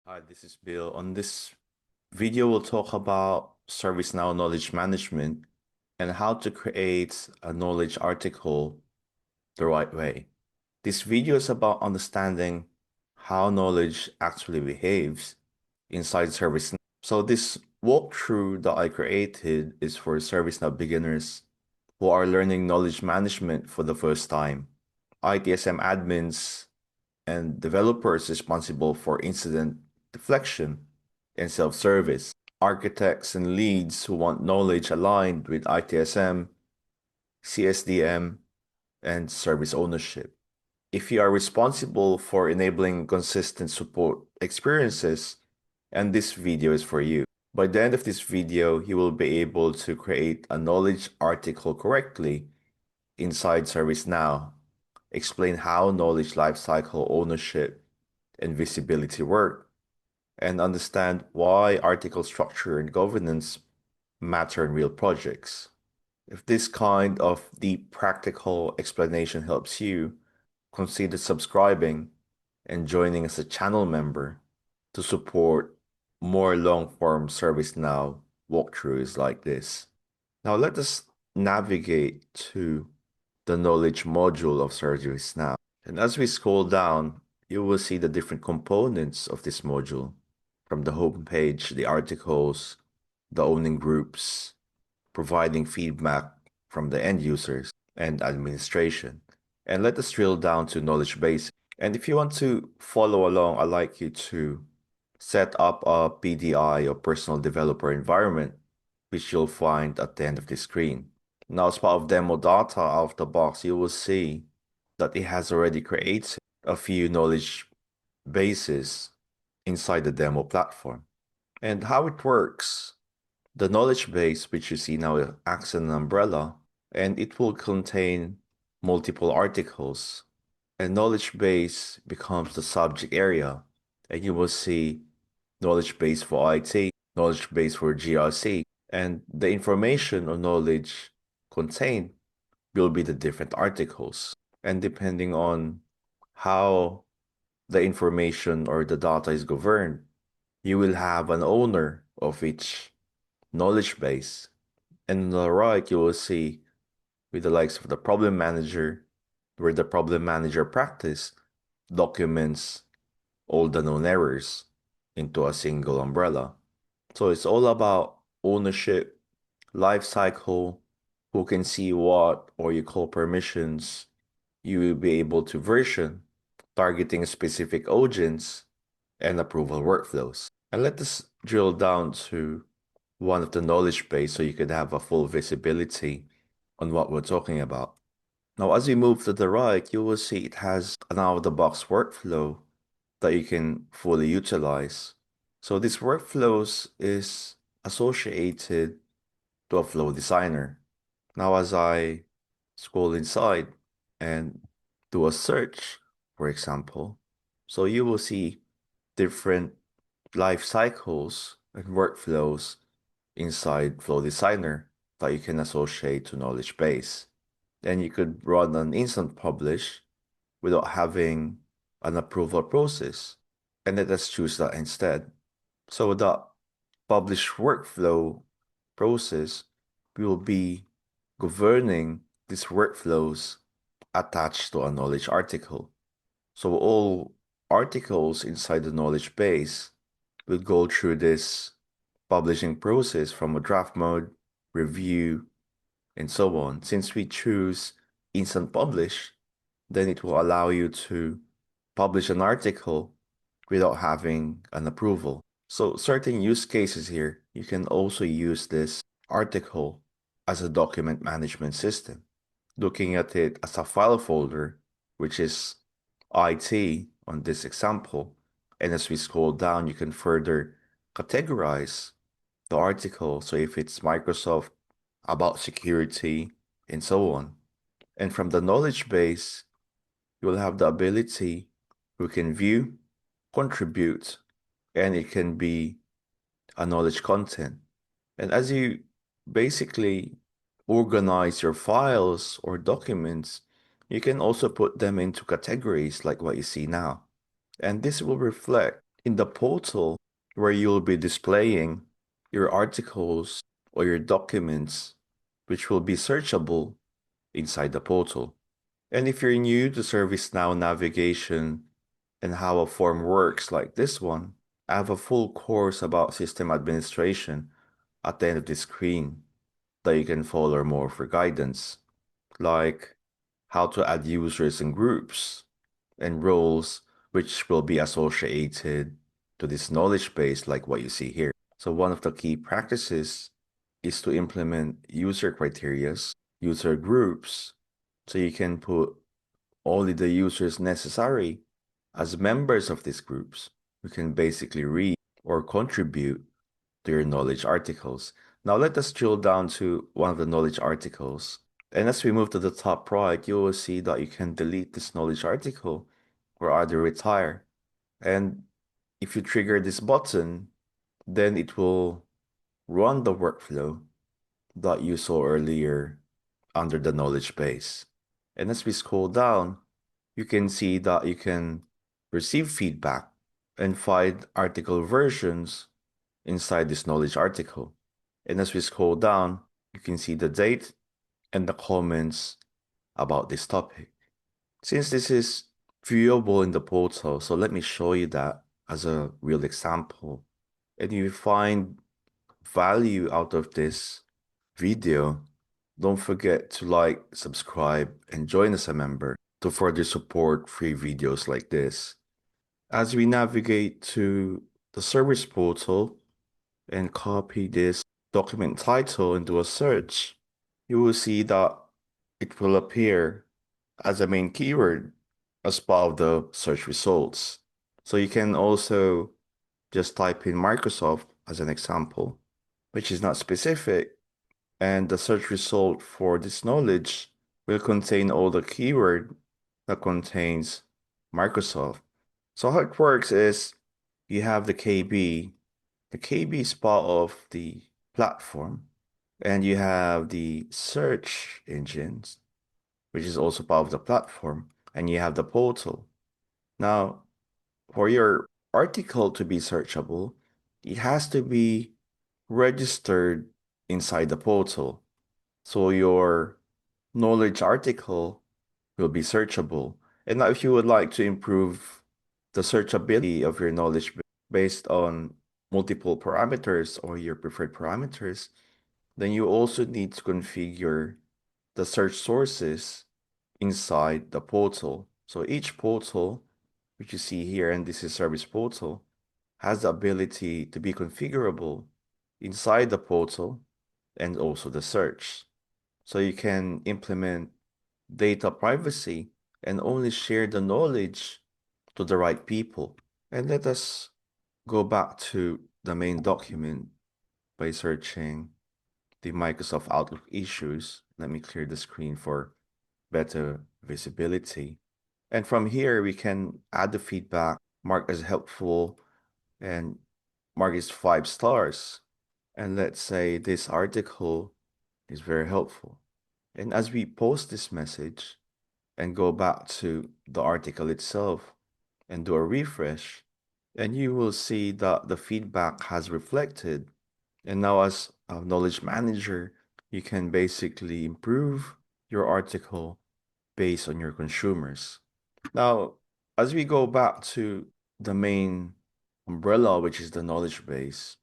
Hi, this is Bill. On this video, we'll talk about ServiceNow Knowledge Management and how to create a knowledge article the right way. This video is about understanding how knowledge actually behaves inside ServiceNow. So this walkthrough that I created is for ServiceNow beginners who are learning knowledge management for the first time, ITSM admins, and developers responsible for incident deflection and self-service, architects and leads who want knowledge aligned with ITSM, CSDM, and service ownership. If you are responsible for enabling consistent support experiences, and this video is for you. By the end of this video, you will be able to create a knowledge article correctly inside ServiceNow, explain how knowledge lifecycle ownership and visibility work, and understand why article structure and governance matter in real projects. If this kind of deep practical explanation helps you, consider subscribing and joining as a channel member to support more long-form ServiceNow walkthroughs like this. Now let us navigate to the knowledge module of ServiceNow. And as we scroll down, you will see the different components of this module. From the home page, the articles, the owning groups, providing feedback from the end users, and administration. And let us drill down to knowledge base. And if you want to follow along, I'd like you to set up a PDI or personal developer environment, which you'll find at the end of the screen. Now, as part of demo data out of the box, you will see that it has already created a few knowledge bases inside the demo platform. And how it works, the knowledge base, which you see now, acts as an umbrella, and it will contain multiple articles. And knowledge base becomes the subject area, and you will see knowledge base for IT, knowledge base for GRC, and the information or knowledge contained will be the different articles. And depending on how the information or the data is governed, you will have an owner of each knowledge base. And on the right, you will see with the likes of the problem manager, where the problem manager practice documents all the known errors into a single umbrella. So it's all about ownership, life cycle, who can see what, or you call permissions. You will be able to version, targeting specific audience, and approval workflows. And let us drill down to one of the knowledge base so you could have a full visibility on what we're talking about. Now, as we move to the right, you will see it has an out-of-the-box workflow that you can fully utilize. So this workflows is associated to a flow designer. Now, as I scroll inside and do a search, for example, so you will see different life cycles and workflows inside Flow Designer that you can associate to knowledge base. Then you could run an instant publish without having an approval process. And let us choose that instead. So the publish workflow process will be governing these workflows attached to a knowledge article. So all articles inside the knowledge base will go through this publishing process from a draft mode, review, and so on. Since we choose instant publish, then it will allow you to publish an article without having an approval. So certain use cases here, you can also use this article as a document management system. Looking at it as a file folder, which is IT on this example. And as we scroll down, you can further categorize the article. So if it's Microsoft, about security, and so on. And from the knowledge base, you will have the ability you can view, contribute, and it can be a knowledge content. And as you basically organize your files or documents, you can also put them into categories like what you see now. And this will reflect in the portal where you'll be displaying your articles or your documents, which will be searchable inside the portal. And if you're new to ServiceNow navigation and how a form works like this one, I have a full course about system administration at the end of the screen that you can follow more for guidance, like how to add users and groups and roles which will be associated to this knowledge base like what you see here. So one of the key practices is to implement user criterias, user groups, so you can put only the users necessary as members of these groups who can basically read or contribute to your knowledge articles. Now let us drill down to one of the knowledge articles. And as we move to the top right, you will see that you can delete this knowledge article or either retire. And if you trigger this button, then it will run the workflow that you saw earlier under the knowledge base. And as we scroll down, you can see that you can receive feedback and find article versions inside this knowledge article. And as we scroll down, you can see the date and the comments about this topic. Since this is viewable in the portal, so let me show you that as a real example. And if you find value out of this video, don't forget to like, subscribe, and join as a member to further support free videos like this. As we navigate to the service portal and copy this document title into a search, you will see that it will appear as a main keyword as part of the search results. So you can also just type in Microsoft as an example, which is not specific, and the search result for this knowledge will contain all the keyword that contains Microsoft. So how it works is you have the KB. The KB is part of the platform, and you have the search engines, which is also part of the platform, and you have the portal. Now, for your article to be searchable, it has to be registered inside the portal. So your knowledge article will be searchable. And now if you would like to improve the searchability of your knowledge based on multiple parameters or your preferred parameters, then you also need to configure the search sources inside the portal. So each portal, which you see here, and this is service portal, has the ability to be configurable inside the portal and also the search. So you can implement data privacy and only share the knowledge to the right people. And let us go back to the main document by searching the Microsoft Outlook issues. Let me clear the screen for better visibility. And from here, we can add the feedback, mark as helpful, and mark as 5 stars. And let's say this article is very helpful. And as we post this message and go back to the article itself and do a refresh, and you will see that the feedback has reflected. And now as a knowledge manager, you can basically improve your article based on your consumers. Now, as we go back to the main umbrella, which is the knowledge base,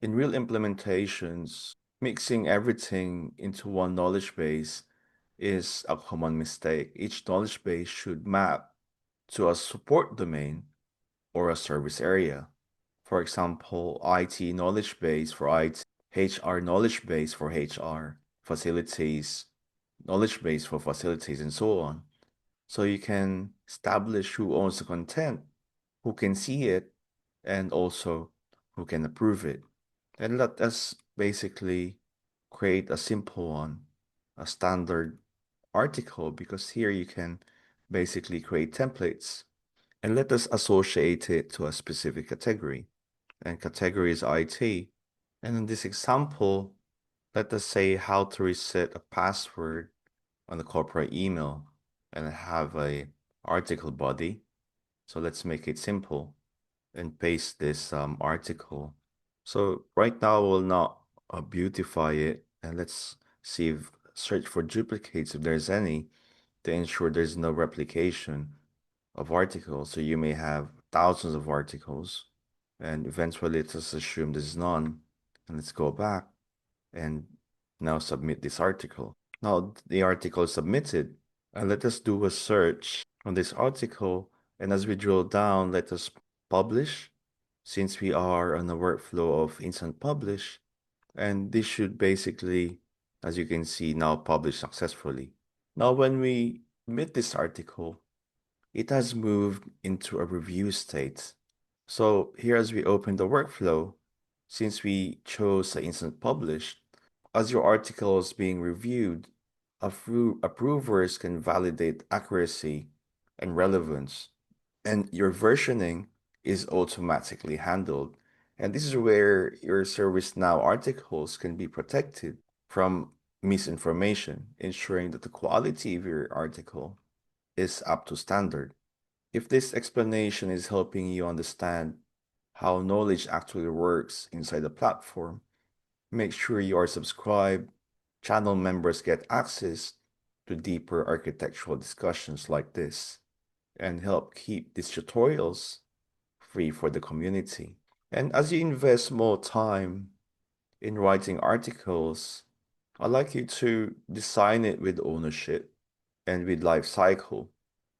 in real implementations, mixing everything into one knowledge base is a common mistake. Each knowledge base should map to a support domain or a service area. For example, IT knowledge base for IT, HR knowledge base for HR, facilities, knowledge base for facilities, and so on. So you can establish who owns the content, who can see it, and also who can approve it. And let us basically create a simple one, a standard article, because here you can basically create templates. And let us associate it to a specific category. And category is IT. And in this example, let us say how to reset a password on the corporate email and have a article body. So let's make it simple. and paste this article. So right now we'll not beautify it, and let's see if search for duplicates if there's any to ensure there's no replication of articles. So you may have thousands of articles, and eventually let's assume there's none, and let's go back and now submit this article. Now the article is submitted, and let us do a search on this article, and as we drill down, let us publish, since we are on a workflow of instant publish, and this should basically, as you can see, now publish successfully. Now when we submit this article, it has moved into a review state. So here as we open the workflow, since we chose the instant publish, as your article is being reviewed, approvers can validate accuracy and relevance, and your versioning is automatically handled. And this is where your ServiceNow articles can be protected from misinformation, ensuring that the quality of your article is up to standard. If this explanation is helping you understand how knowledge actually works inside the platform, make sure you are subscribed. Channel members get access to deeper architectural discussions like this and help keep these tutorials free for the community. And as you invest more time in writing articles, I'd like you to design it with ownership and with lifecycle.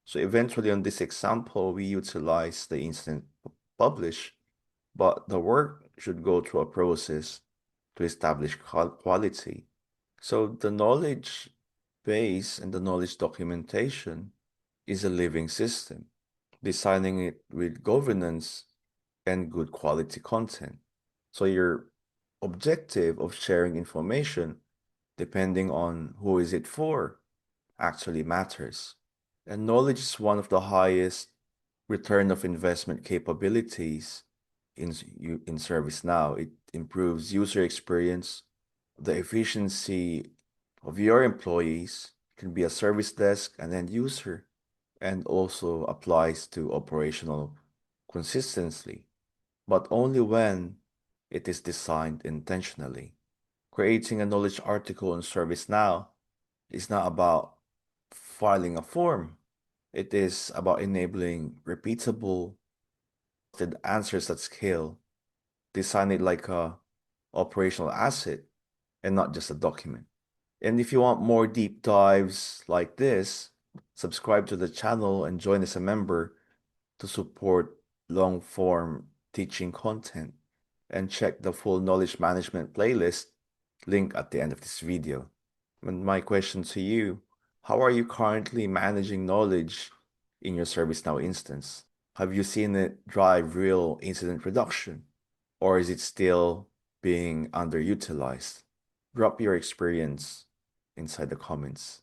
So eventually on this example, we utilize the instant publish, but the work should go through a process to establish quality. So the knowledge base and the knowledge documentation is a living system, designing it with governance and good quality content. So your objective of sharing information, depending on who is it for, actually matters. And knowledge is one of the highest return of investment capabilities in ServiceNow. It improves user experience, the efficiency of your employees. It can be a service desk, an end user, and also applies to operational consistency, but only when it is designed intentionally. Creating a knowledge article in ServiceNow is not about filing a form. It is about enabling repeatable answers at scale. Design it like a operational asset and not just a document. And if you want more deep dives like this, subscribe to the channel and join as a member to support long form teaching content. And check the full knowledge management playlist link at the end of this video. And my question to you, how are you currently managing knowledge in your ServiceNow instance? Have you seen it drive real incident reduction? Or is it still being underutilized? Drop your experience inside the comments.